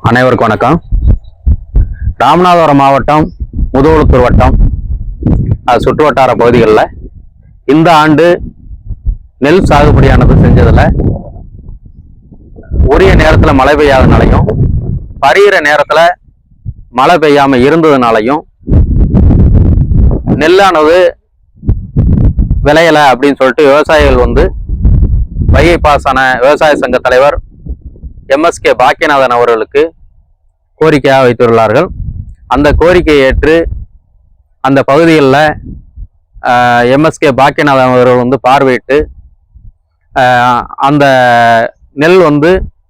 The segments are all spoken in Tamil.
அனைவருக்கும் வணக்கம். ராமநாதபுரம் மாவட்டம் முதுகுளத்தூர் வட்டம் சுற்றுவட்டார பகுதிகளில் இந்த ஆண்டு நெல் சாகுபடியானது செஞ்சதில் உரிய நேரத்தில் மழை பெய்யாதனாலையும் பறிகிற நேரத்தில் மழை பெய்யாமல் இருந்ததுனாலையும் நெல்லானது விளையலை அப்படின்னு சொல்லிட்டு விவசாயிகள் வைகை பாசன விவசாய சங்க தலைவர் MSK பாக்கியநாதன் அவர்களுக்கு கோரிக்கையாக வைத்துள்ளார்கள். அந்த கோரிக்கையை ஏற்று அந்த பகுதிகளில் MSK பாக்கியநாதன் அவர்கள் பார்வையிட்டு அந்த நெல்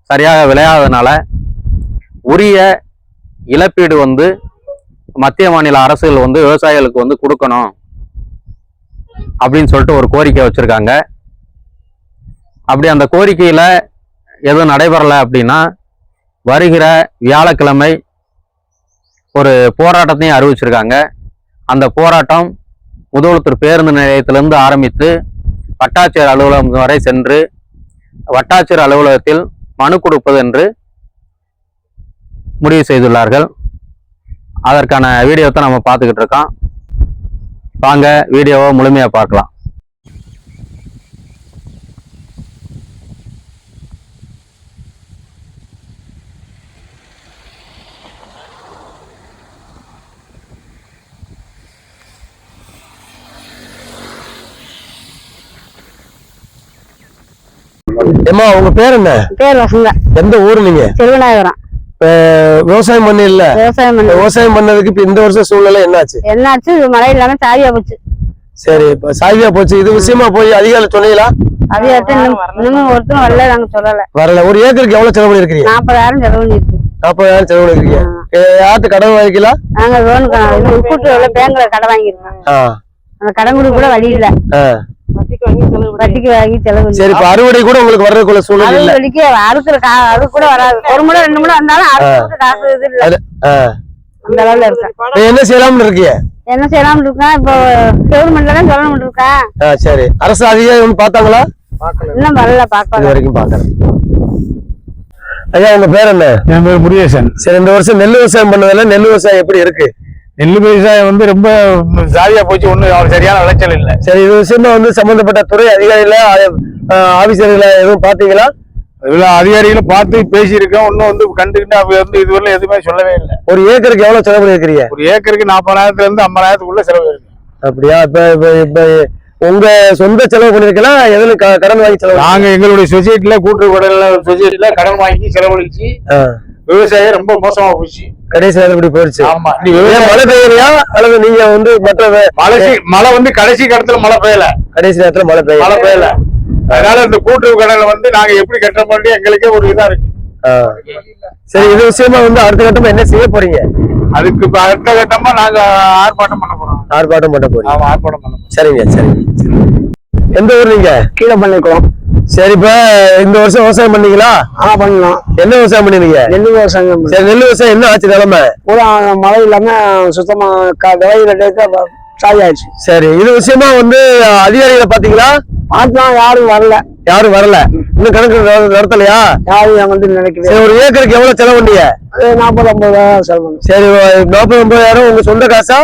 சரியாக விளையாததுனால உரிய இழப்பீடு மத்திய மாநில அரசுகள் விவசாயிகளுக்கு கொடுக்கணும் அப்படின்னு சொல்லிட்டு ஒரு கோரிக்கை வச்சிருக்காங்க. அப்படி அந்த கோரிக்கையில எதுவும் நடைபெறலை அப்படின்னா வருகிற வியாழக்கிழமை ஒரு போராட்டத்தையும் அறிவிச்சிருக்காங்க. அந்த போராட்டம் முதுகுளத்தூர் பேருந்து நிலையத்திலிருந்து ஆரம்பித்து வட்டாட்சியர் அலுவலகம் வரை சென்று வட்டாட்சியர் அலுவலகத்தில் மனு கொடுப்பது என்று முடிவு செய்துள்ளார்கள். அதற்கான வீடியோத்தை நம்ம பார்த்துக்கிட்டு இருக்கோம். வாங்க வீடியோவை முழுமையாக பார்க்கலாம். ஏமா உங்க பேர் என்ன? பேர் வசந்தா. எந்த ஊரு நீங்க? திருவிநாயகரம். விவசாயம் பண்ண இல்ல? விவசாயம் பண்ணதுக்கு இப்ப இந்த வருஷம் சூழ்நிலை என்னாச்சு? மழை இல்லாம சாவியா போச்சு. சரி, இப்ப சாவியா போச்சு. இது விஷயமா போய் அதிகாரிகள் சொன்னீங்களா? இன்னும் ஒருத்தரும் வரல, நாங்க சொல்லல. வரல. ஒரு ஏக்கருக்கு எவ்வளவு செலவு பண்ணிருக்கீங்க? 40,000 செலவு பண்ணிருக்கு. 40,000 செலவு பண்ணிருக்கீங்க. யார்கிட்ட கடன் வாங்கிக்கலாம்? நாங்க லோன் கூட்டு பேங்க்ல கடன் வாங்கிருக்கோம். அந்த கடன் கொடுக்க கூட வழி இல்ல. வட்டிக்கு வாங்கி செலவு. சரி, இப்ப அறுவடை கூட உங்களுக்கு வர்றதுக்குள்ள சூழ்நிலை இல்ல? அது கூட வராது. ஒரு முறை 2 முறை வந்தாலும் அறுவடை காசு இது இல்ல. அந்த அளவுல இருக்கு. என்ன செய்யலாம்னு இருக்கீங்க? என்ன செய்யலாம்னு இருக்கா? இப்போ கவர்மெண்ட்ல தான் சொல்லணும் இருக்கா. சரி, அரசு அதிகாரி பார்த்தாங்களா? இன்னும் வரல, பார்க்க வரைக்கும் பாக்குறேன். ஐயா, உங்க பேர் என்ன? என் பேர் முருகேசன். சரி, இந்த வருஷம் நெல் விவசாயம் பண்ணதுல நெல் விவசாயம் எப்படி இருக்கு? நெல் விவசாயம் ரொம்ப ஜாலியா போச்சு. ஒன்னும் சரியான விளைச்சல் இல்ல. சரி, இது விஷயமா சம்பந்தப்பட்ட துறை அதிகாரிகள ஆபீசர்களை எதுவும் பாத்தீங்களா? அதிகாரிகளை பார்த்து பேசியிருக்கோம். ஒன்னும் கண்டுக்கிட்டு இதுவரை எதுவுமே சொல்லவே இல்லை. ஒரு ஏக்கருக்கு எவ்வளவு செலவு பண்ணிருக்கீங்க? ஒரு ஏக்கருக்கு 40,000 இருந்து 50,000 செலவு இருக்கு. அப்படியா? இப்ப உங்க சொந்த செலவு பண்ணிருக்கலாம், எதுல கடன் வாங்கி செலவு? நாங்க எங்களுடைய சொசைட்டில கூட்டுறவு சொசைட்டில கடன் வாங்கி செலவழிச்சு விவசாயம் ரொம்ப மோசமா போச்சு. கடைசி இப்படி போயிடுச்சு. ஆமா, மழை பெய்யலையா அல்லது நீங்க மற்ற மழை கடைசி கடத்துல மழை பெய்யல. கடைசி நேரத்துல மழை பெய்யல. அதனால இந்த கூட்டுறவு கடனை நாங்க எப்படி கட்ட முடியும் எங்களுக்கே ஒரு இதா இருக்கு. சரி, இது விஷயமா அடுத்த கட்டமா என்ன செய்ய போறீங்க? அதுக்கு இப்ப அடுத்த கட்டமா நாங்க ஆர்ப்பாட்டம் பண்ண போறோம். ஆர்ப்பாட்டம் பண்ண போறோம். ஆர்ப்பாட்டம் பண்ண போறோம். சரிங்க. எந்த ஊர் நீங்க? கீழே பண்ணிக்கலாம். சரி, இப்ப இந்த வருஷம் விவசாயம் பண்ணீங்களா? பண்ணலாம். என்ன விவசாயம் பண்ணீங்க? நெல் விவசாயம். சரி, நெல் விவசாயம் என்ன ஆச்சு நிலைமை? பூரா மழை இல்லாம சுத்தமா விளையில சாதி ஆயிடுச்சு. சரி, இது விஷயமா அதிகாரிகளை பாத்தீங்களா? பார்த்தோம், யாரும் வரல. இன்னும் கணக்கு நடத்தலையா? யாரும் நினைக்கிறேன். ஒரு ஏக்கருக்கு எவ்வளவு செலவு பண்ணீங்க? 40-50,000 செலவு. சரி, 40-50,000 உங்க சொந்த காசா?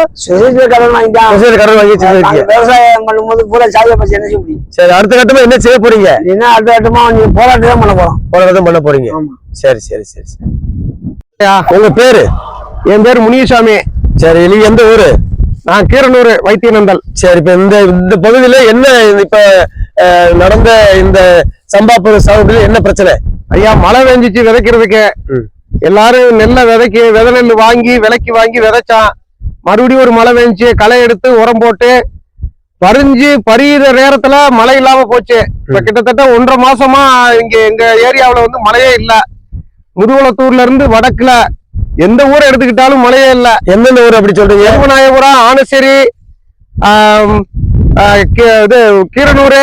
கடன் வாங்கி விவசாயம் பண்ணும்போது பூரா சாதியை பத்தி என்ன செய்ய முடியும்? சரி, அடுத்த கட்டமா என்ன செய்ய போறீங்க? அடுத்த கட்டமா நீங்க போராட்டம் பண்ண போறோம். போராட்டம் பண்ண போறீங்க. சரி. உங்க பேரு? என் பேர் முனியசாமி. சரி, நீங்க எந்த ஊரு? நான் கீரனூர் வைத்தியநந்தல். சரி, இப்ப இந்த பகுதியில என்ன இப்ப நடந்த இந்த சம்பாப்பு சாகுபடியில என்ன பிரச்சனை? ஐயா, மழை வெஞ்சிச்சு விதைக்கிறதுக்கு. எல்லாரும் நெல்லை விதை நெல் வாங்கி விலைக்கு வாங்கி விதைச்சான். மறுபடியும் ஒரு மழை வெஞ்சிச்சு, களை எடுத்து உரம் போட்டு பறிகிற நேரத்துல மழை இல்லாம போச்சு. இப்ப கிட்டத்தட்ட 1.5 மாசமா இங்க எங்க ஏரியாவில மழையே இல்ல. முதுகுளத்தூர்ல இருந்து வடக்குல எந்த ஊரை எடுத்துக்கிட்டாலும் மழையே இல்ல. எந்தெந்த ஊர் அப்படி சொல்றீங்க? திருவநாயபுரம், ஆனசேரி, இது கீரனூர்,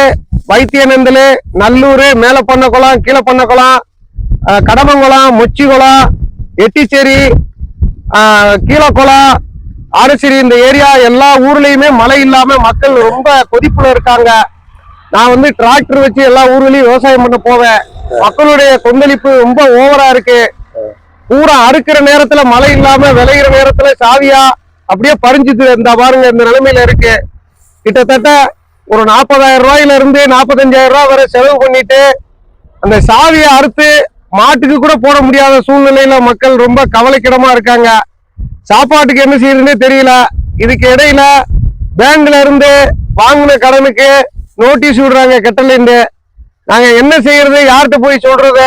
வைத்தியநந்தல், நல்லூர், மேலப்பண்ணக்குளம், கீழப்பண்ணக்குளம், கடமங்குளம், மொச்சிக்குளம், எட்டிச்சேரி, கீழக்குளம், ஆனசேரி, இந்த ஏரியா எல்லா ஊர்லயுமே மழை இல்லாம மக்கள் ரொம்ப கொதிப்புல இருக்காங்க. நான் டிராக்டர் வச்சு எல்லா ஊர்லயும் விவசாயம் பண்ண போவேன். மக்களுடைய கொந்தளிப்பு ரொம்ப ஓவரா இருக்கு. பூரா அறுக்கிற நேரத்துல மழை இல்லாம விளையிற நேரத்துல சாவியா அப்படியே பறிஞ்சுட்டு இந்த பாருங்க இந்த நிலைமையில இருக்கு. கிட்டத்தட்ட ஒரு 40,000 ரூபாயில இருந்து 45,000 ரூபாய் வரை செலவு பண்ணிட்டு அந்த சாவியை அறுத்து மாட்டுக்கு கூட போட முடியாத சூழ்நிலையில மக்கள் ரொம்ப கவலைக்கிடமா இருக்காங்க. சாப்பாட்டுக்கு என்ன செய்யறதுன்னே தெரியல. இதுக்கு இடையில பேங்க்ல இருந்து வாங்கின கடனுக்கு நோட்டீஸ் விடுறாங்க கட்டலைன்னு. நாங்க என்ன செய்யறது, யார்கிட்ட போய் சொல்றது?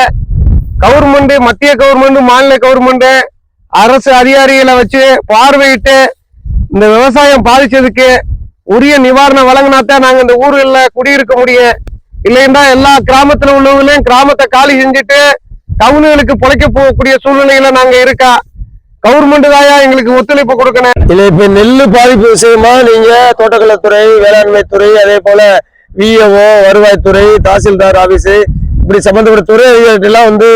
கவர்மெண்ட், மத்திய கவர்மெண்ட், மாநில கவர்மெண்ட், அரசு அதிகாரிகளை வச்சு பார்வையிட்டு இந்த விவசாயம் பாதிச்சதுக்கு உரிய நிவாரணம் வழங்கினாத்தான் நாங்க இந்த ஊர்ல குடியிருக்க முடியும். இல்லைன்னா எல்லா கிராமத்துல உள்ளவங்களையும் கிராமத்தை காலி செஞ்சுட்டு டவுனுகளுக்கு பிழைக்க போகக்கூடிய சூழ்நிலையில நாங்க இருக்கா. கவர்மெண்ட் தாயா எங்களுக்கு ஒத்துழைப்பு கொடுக்கணும். இல்ல இப்ப நெல்லு பாதிப்பு விஷயமா நீங்க தோட்டக்கலைத்துறை, வேளாண்மை துறை, அதே போல விஏஓ, வருவாய்த்துறை, தாசில்தார் ஆபீஸ், இப்படி சம்பந்தப்பட்ட துறை எல்லாம் வந்து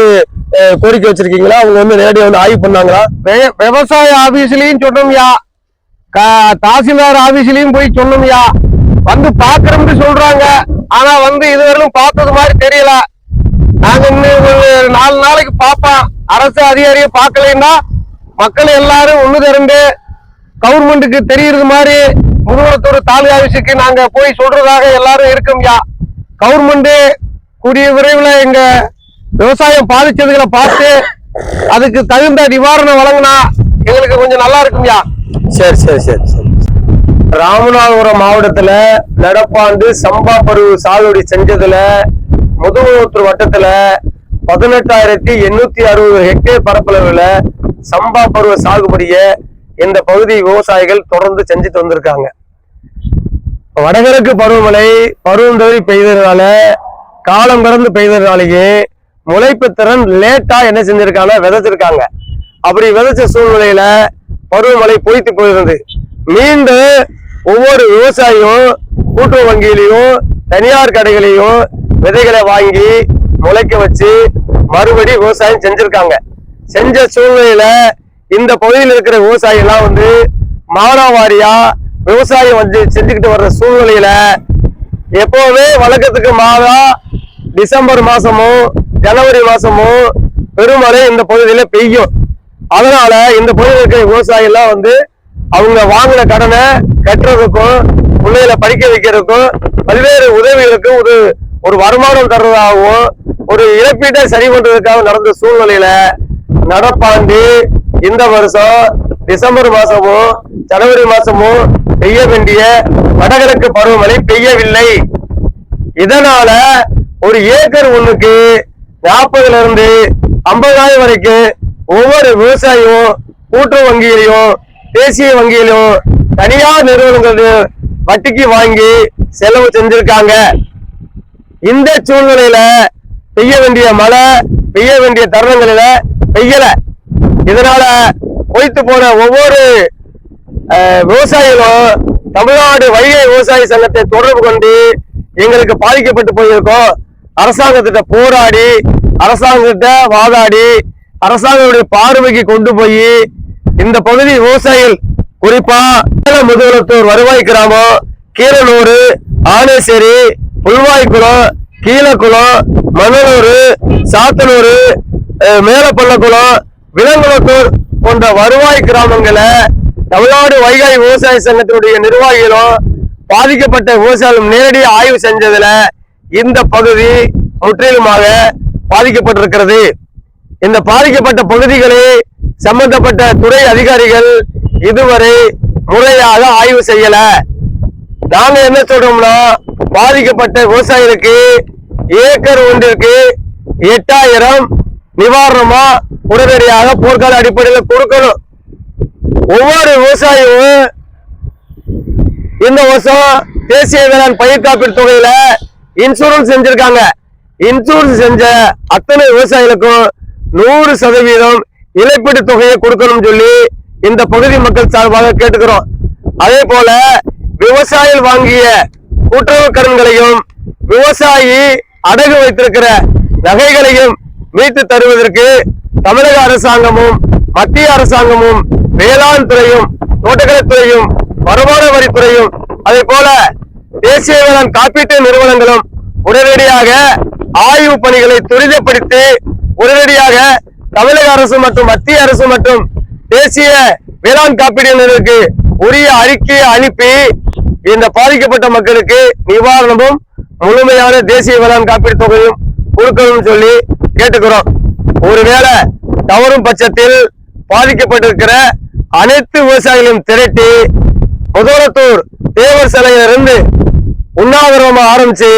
கோரிக்கை வச்சிருக்கீங்களா? அவங்க வந்து நேரடியாக வந்து ஆய்வு பண்ணாங்களா? விவசாய ஆபீஸ்லயும் சொன்னோம்யா, தாசில்தார் ஆபீஸ்லயும் போய் சொன்னோம்யா. வந்து பாக்குறோம்னு சொல்றாங்க. ஆனா வந்து இதுவரையிலும் பார்த்தது மாதிரி தெரியல. நாங்க இன்னும் ஒரு 4 நாளைக்கு பார்ப்போம். அரசு அதிகாரியை பார்க்கலைன்னா மக்கள் எல்லாரும் ஒண்ணு திரண்டு கவர்மெண்ட்டுக்கு தெரியுறது மாதிரி முதுகுளத்தூர் தாலுகா ஆபீஸுக்கு நாங்க போய் சொல்றதாக எல்லாரும் இருக்கோம்யா. கவர்மெண்ட் கூடிய விரைவில் எங்க விவசாயம் பாதிச்சதுகளை பார்த்து அதுக்கு தகுந்த நிவாரணம் வழங்கினா எங்களுக்கு கொஞ்சம் நல்லா இருக்கும்யா. சரி சரி சரி சரி. ராமநாதபுரம் மாவட்டத்துல நடப்பாண்டு சம்பா பருவ சாகுபடி செஞ்சதுல முதுகுளத்தூர் வட்டத்துல 18,860 ஹெக்டேர் பரப்பளவுல சம்பா பருவ சாகுபடிய இந்த பகுதி விவசாயிகள் தொடர்ந்து செஞ்சுட்டு வந்திருக்காங்க. வடகிழக்கு பருவமழை பருவம் தவறி பெய்ததுனால, காலம் கடந்து பெய்ததுனாலேயே முளைப்பு திறன் லேட்டா என்ன செஞ்சிருக்காங்க, விதைச்சிருக்காங்க. அப்படி விதைச்ச சூழ்நிலையில பருவமழை பொய்த்து போயிருந்தது. மீண்டும் ஒவ்வொரு விவசாயியும் கூட்டுறவு வங்கியிலையும் தனியார் கடைகளையும் விதைகளை வாங்கி முளைக்க வச்சு மறுபடி விவசாயம் செஞ்சிருக்காங்க. செஞ்ச சூழ்நிலையில இந்த பகுதியில் இருக்கிற விவசாயி எல்லாம் வந்து மானாவாரியா விவசாயம் வந்து செஞ்சுக்கிட்டு வர்ற சூழ்நிலையில எப்பவுமே வழக்கத்துக்கு மாதா டிசம்பர் மாசமும் ஜனவரி மாசமும் பெருமழை இந்த பகுதியில பெய்யும். அதனால இந்த பகுதியில் இருக்கிற விவசாயி எல்லாம் வந்து அவங்க வாங்கின கடனை கட்டுறதுக்கும் பிள்ளைகளை படிக்க வைக்கிறதுக்கும் பல்வேறு உதவிகளுக்கும் ஒரு வருமானம் தர்றதாகவும் ஒரு இழப்பீட்டை சரி பண்றதுக்காக நடந்த சூழ்நிலையில நடப்பாண்டு இந்த வருஷம் டிசம்பர் மாசமும் ஜனவரி மாசமும் பெய்ய வேண்டிய வடகிழக்கு பருவமழை பெய்யவில்லை. இதனால ஒரு ஏக்கர் ஒண்ணுக்கு 40,000 இருந்து 50,000 வரைக்கும் ஒவ்வொரு விவசாயியும் கூட்டுறவு வங்கியிலையும் தேசிய வங்கியிலும் தனியார் நிறுவனங்கள் வட்டிக்கு வாங்கி செலவு செஞ்சிருக்காங்க. இந்த சூழ்நிலையில பெய்ய வேண்டிய மழை பெய்ய வேண்டிய தருணங்களில பெய்யல. இதனால பொய்த்து போன ஒவ்வொரு விவசாயிகளும் தமிழ்நாடு வைகை விவசாய சங்கத்தை தொடர்பு கொண்டு எங்களுக்கு பாதிக்கப்பட்டு போயிருக்கோம், அரசாங்கத்திட்ட போராடி அரசாங்கத்திட்ட வாதாடி அரசாங்கத்துடைய பார்வைக்கு கொண்டு போய் இந்த பகுதி விவசாயிகள் குறிப்பா முதுகுளத்தூர் வருவாய் கிராமம், கீரனூர், ஆனேசேரி, புல்வாய்க்குளம், கீழக்குளம், மணலூர், சாத்தனூர், மேலப்பள்ளக்குளம், விலங்குளத்தூர் போன்ற வருவாய் கிராமங்களை தமிழ்நாடு வைகாய் விவசாய சங்கத்தினுடைய நிர்வாகிகளும் பாதிக்கப்பட்ட விவசாயிகளும் நேரடியாக ஆய்வு செஞ்சதுல இந்த பகுதி முற்றிலுமாக பாதிக்கப்பட்டிருக்கிறது. இந்த பாதிக்கப்பட்ட பகுதிகளை சம்பந்தப்பட்ட துறை அதிகாரிகள் இதுவரை முறையாக ஆய்வு செய்யல. நாங்க என்ன சொல்றோம்னா, பாதிக்கப்பட்ட விவசாயிகளுக்கு ஏக்கர் ஒன்றிற்கு 8,000 நிவாரணமா உடனடியாக போர்க்கால அடிப்படையில் கொடுக்கணும். ஒவ்வொரு விவசாயியும் இந்த வருஷம் தேசிய வேளாண் பயிர் காப்பீடு தொகையில இன்சூரன்ஸ் செஞ்சிருக்காங்க. இன்சூரன்ஸ் செஞ்ச அத்தனை விவசாயிகளுக்கும் 100% இழப்பீடு தொகையை கொடுக்கணும்னு சொல்லி இந்த பகுதி மக்கள் சார்பாக கேட்டுக்கிறோம். அதே போல விவசாயிகள் வாங்கிய கூட்டுறவு கடன்களையும் விவசாயி அடகு வைத்திருக்கிற நகைகளையும் மீட்டு தருவதற்கு தமிழக அரசாங்கமும் மத்திய அரசாங்கமும் வேளாண் துறையும் தோட்டக்கலைத்துறையும் வருமான வரித்துறையும் அதே போல தேசிய வேளாண் காப்பீட்டு நிறுவனங்களும் உடனடியாக ஆய்வு பணிகளை துரிதப்படுத்தி உடனடியாக தமிழக அரசு மற்றும் மத்திய அரசு மற்றும் தேசிய வேளாண் காப்பீடு நிறுவனத்துக்கு உரிய அறிக்கையை அனுப்பி இந்த பாதிக்கப்பட்ட மக்களுக்கு நிவாரணமும் முழுமையான தேசிய வேளாண் காப்பீடு தொகையும் கொடுக்கணும்னு சொல்லி கேட்டுக்கிறோம். ஒருவேளை தவறும் பட்சத்தில் பாதிக்கப்பட்டிருக்கிற அனைத்து விவசாயிகளையும் திரட்டி முதலத்தூர் தேவர் சிலையிலிருந்து உண்ணாவிரதமா ஆரம்பிச்சு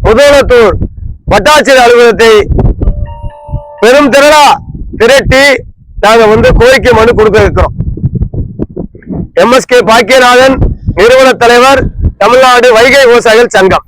முதலத்தூர் வட்டாட்சியர் அலுவலகத்தை பெரும் திரளா திரட்டி நாங்க கோரிக்கை மனு கொடுக்க இருக்கிறோம். MSK பாக்கியநாதன், நிறுவன தலைவர், தமிழ்நாடு வைகை விவசாயிகள் சங்கம்.